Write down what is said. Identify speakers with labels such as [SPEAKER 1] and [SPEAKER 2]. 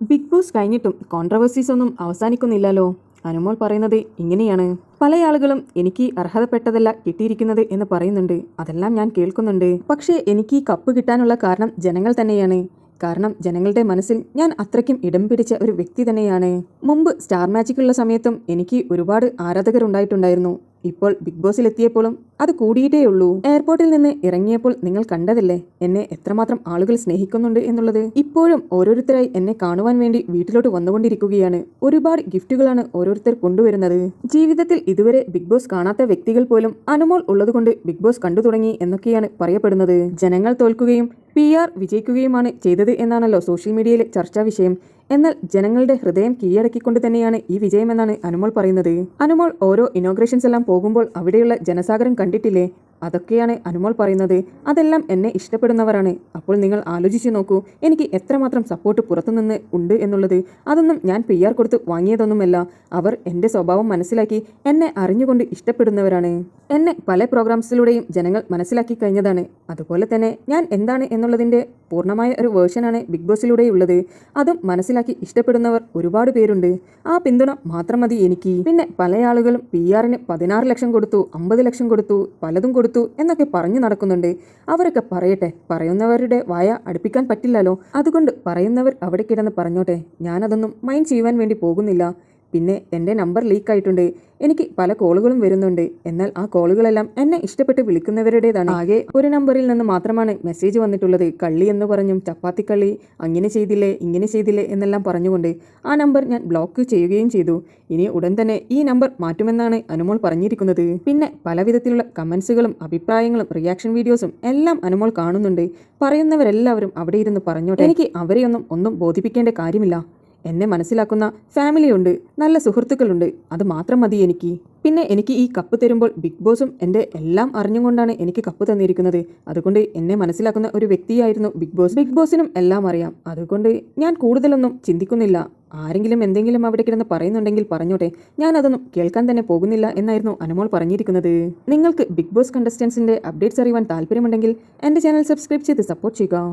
[SPEAKER 1] Big boss കഴിഞ്ഞിട്ടും controversies ഒന്നും അവസാനിക്കുന്നില്ലല്ലോ. അനുമോൾ പറയുന്നത് ഇങ്ങനെയാണ്: പല ആളുകളും എനിക്ക് അർഹതപ്പെട്ടതല്ല കിട്ടിയിരിക്കുന്നത് എന്ന് പറയുന്നുണ്ട്. അതെല്ലാം ഞാൻ കേൾക്കുന്നുണ്ട്. പക്ഷേ എനിക്ക് ഈ കപ്പ് കിട്ടാനുള്ള കാരണം ജനങ്ങൾ തന്നെയാണ്. കാരണം ജനങ്ങളുടെ മനസ്സിൽ ഞാൻ അത്രയ്ക്കും ഇടം പിടിച്ച ഒരു വ്യക്തി തന്നെയാണ്. മുമ്പ് സ്റ്റാർ മാജിക്കുള്ള സമയത്തും എനിക്ക് ഒരുപാട് ആരാധകർ ഉണ്ടായിട്ടുണ്ടായിരുന്നു. ഇപ്പോൾ ബിഗ് ബോസിൽ എത്തിയപ്പോഴും അത് കൂടിയിട്ടേയുള്ളൂ. എയർപോർട്ടിൽ നിന്ന് ഇറങ്ങിയപ്പോൾ നിങ്ങൾ കണ്ടതല്ലേ എന്നെ എത്രമാത്രം ആളുകൾ സ്നേഹിക്കുന്നുണ്ട് എന്നുള്ളത്. ഇപ്പോഴും ഓരോരുത്തരായി എന്നെ കാണുവാൻ വേണ്ടി വീട്ടിലോട്ട് വന്നുകൊണ്ടിരിക്കുകയാണ്. ഒരുപാട് ഗിഫ്റ്റുകളാണ് ഓരോരുത്തർ കൊണ്ടുവരുന്നത്. ജീവിതത്തിൽ ഇതുവരെ ബിഗ് ബോസ് കാണാത്ത വ്യക്തികൾ പോലും അനുമോൾ ഉള്ളതുകൊണ്ട് ബിഗ് ബോസ് കണ്ടു തുടങ്ങി എന്നൊക്കെയാണ് പറയപ്പെടുന്നത്. ജനങ്ങൾ തോൽക്കുകയും PR വിജയിക്കുകയുമാണ് ചെയ്തത് എന്നാണല്ലോ സോഷ്യൽ മീഡിയയിലെ ചർച്ചാ വിഷയം. എന്നാൽ ജനങ്ങളുടെ ഹൃദയം കീഴടക്കിക്കൊണ്ട് തന്നെയാണ് ഈ വിജയമെന്നാണ് അനുമോൾ പറയുന്നത്. അനുമോൾ ഓരോ ഇനോഗ്രേഷൻസ് എല്ലാം പോകുമ്പോൾ അവിടെയുള്ള ജനസാഗരം കണ്ടിട്ടില്ലേ? അതൊക്കെയാണ് അനുമോൾ പറയുന്നത്. അതെല്ലാം എന്നെ ഇഷ്ടപ്പെടുന്നവരാണ്. അപ്പോൾ നിങ്ങൾ ആലോചിച്ചു നോക്കൂ, എനിക്ക് എത്രമാത്രം സപ്പോർട്ട് പുറത്തുനിന്ന് ഉണ്ട് എന്നുള്ളത്. അതൊന്നും ഞാൻ PR കൊടുത്ത് വാങ്ങിയതൊന്നുമല്ല. അവർ എൻ്റെ സ്വഭാവം മനസ്സിലാക്കി എന്നെ അറിഞ്ഞുകൊണ്ട് ഇഷ്ടപ്പെടുന്നവരാണ്. എന്നെ പല പ്രോഗ്രാംസിലൂടെയും ജനങ്ങൾ മനസ്സിലാക്കി കഴിഞ്ഞതാണ്. അതുപോലെ തന്നെ ഞാൻ എന്താണ് എന്നുള്ളതിൻ്റെ പൂർണ്ണമായ ഒരു വേർഷനാണ് ബിഗ് ബോസിലൂടെയുള്ളത്. അതും മനസ്സിലാക്കി ഇഷ്ടപ്പെടുന്നവർ ഒരുപാട് പേരുണ്ട്. ആ പിന്തുണ മാത്രം മതി എനിക്ക്. പിന്നെ പല ആളുകളും PR-ന് 16 ലക്ഷം കൊടുത്തു, 50 ലക്ഷം കൊടുത്തു, പലതും കൊടുത്തു എന്നൊക്കെ പറഞ്ഞു നടക്കുന്നുണ്ട്. അവരൊക്കെ പറയട്ടെ, പറയുന്നവരുടെ വായ അടുപ്പിക്കാൻ പറ്റില്ലല്ലോ. അതുകൊണ്ട് പറയുന്നവർ അവിടെ കിടന്ന് പറഞ്ഞോട്ടെ. ഞാനതൊന്നും മൈൻഡ് ചെയ്യുവാൻ വേണ്ടി പോകുന്നില്ല. പിന്നെ എൻ്റെ നമ്പർ ലീക്കായിട്ടുണ്ട്. എനിക്ക് പല കോളുകളും വരുന്നുണ്ട്. എന്നാൽ ആ കോളുകളെല്ലാം എന്നെ ഇഷ്ടപ്പെട്ട് വിളിക്കുന്നവരുടേതാണ്. ആകെ ഒരു നമ്പറിൽ നിന്ന് മാത്രമാണ് മെസ്സേജ് വന്നിട്ടുള്ളത്. കള്ളി എന്ന് പറഞ്ഞും ചപ്പാത്തിക്കള്ളി, അങ്ങനെ ചെയ്തില്ലേ ഇങ്ങനെ ചെയ്തില്ലേ എന്നെല്ലാം പറഞ്ഞുകൊണ്ട് ആ നമ്പർ ഞാൻ ബ്ലോക്ക് ചെയ്യുകയും ചെയ്തു. ഇനി ഉടൻ തന്നെ ഈ നമ്പർ മാറ്റുമെന്നാണ് അനുമോൾ പറഞ്ഞിരിക്കുന്നത്. പിന്നെ പലവിധത്തിലുള്ള കമൻസുകളും അഭിപ്രായങ്ങളും റിയാക്ഷൻ വീഡിയോസും എല്ലാം അനുമോൾ കാണുന്നുണ്ട്. പറയുന്നവരെല്ലാവരും അവിടെ ഇരുന്ന് പറഞ്ഞോട്ടെ. എനിക്ക് അവരെയൊന്നും ഒന്നും ബോധിപ്പിക്കേണ്ട കാര്യമില്ല. എന്നെ മനസ്സിലാക്കുന്ന ഫാമിലിയുണ്ട്, നല്ല സുഹൃത്തുക്കളുണ്ട്. അത് മാത്രം മതി എനിക്ക്. പിന്നെ എനിക്ക് ഈ കപ്പ് തരുമ്പോൾ ബിഗ് ബോസും എൻ്റെ എല്ലാം അറിഞ്ഞുകൊണ്ടാണ് എനിക്ക് കപ്പ് തന്നിരിക്കുന്നത്. അതുകൊണ്ട് എന്നെ മനസ്സിലാക്കുന്ന ഒരു വ്യക്തിയായിരുന്നു ബിഗ് ബോസ്. ബിഗ് ബോസിനും എല്ലാം അറിയാം. അതുകൊണ്ട് ഞാൻ കൂടുതലൊന്നും ചിന്തിക്കുന്നില്ല. ആരെങ്കിലും എന്തെങ്കിലും അവിടെ കിടന്ന് പറയുന്നുണ്ടെങ്കിൽ പറഞ്ഞോട്ടെ, ഞാൻ അതൊന്നും കേൾക്കാൻ തന്നെ പോകുന്നില്ല എന്നായിരുന്നു അനുമോൾ പറഞ്ഞിരിക്കുന്നത്. നിങ്ങൾക്ക് ബിഗ് ബോസ് കണ്ടസ്റ്റൻസിൻ്റെ അപ്ഡേറ്റ്സ് അറിയുവാൻ താല്പര്യമുണ്ടെങ്കിൽ എൻ്റെ ചാനൽ സബ്സ്ക്രൈബ് ചെയ്ത് സപ്പോർട്ട് ചെയ്യുക.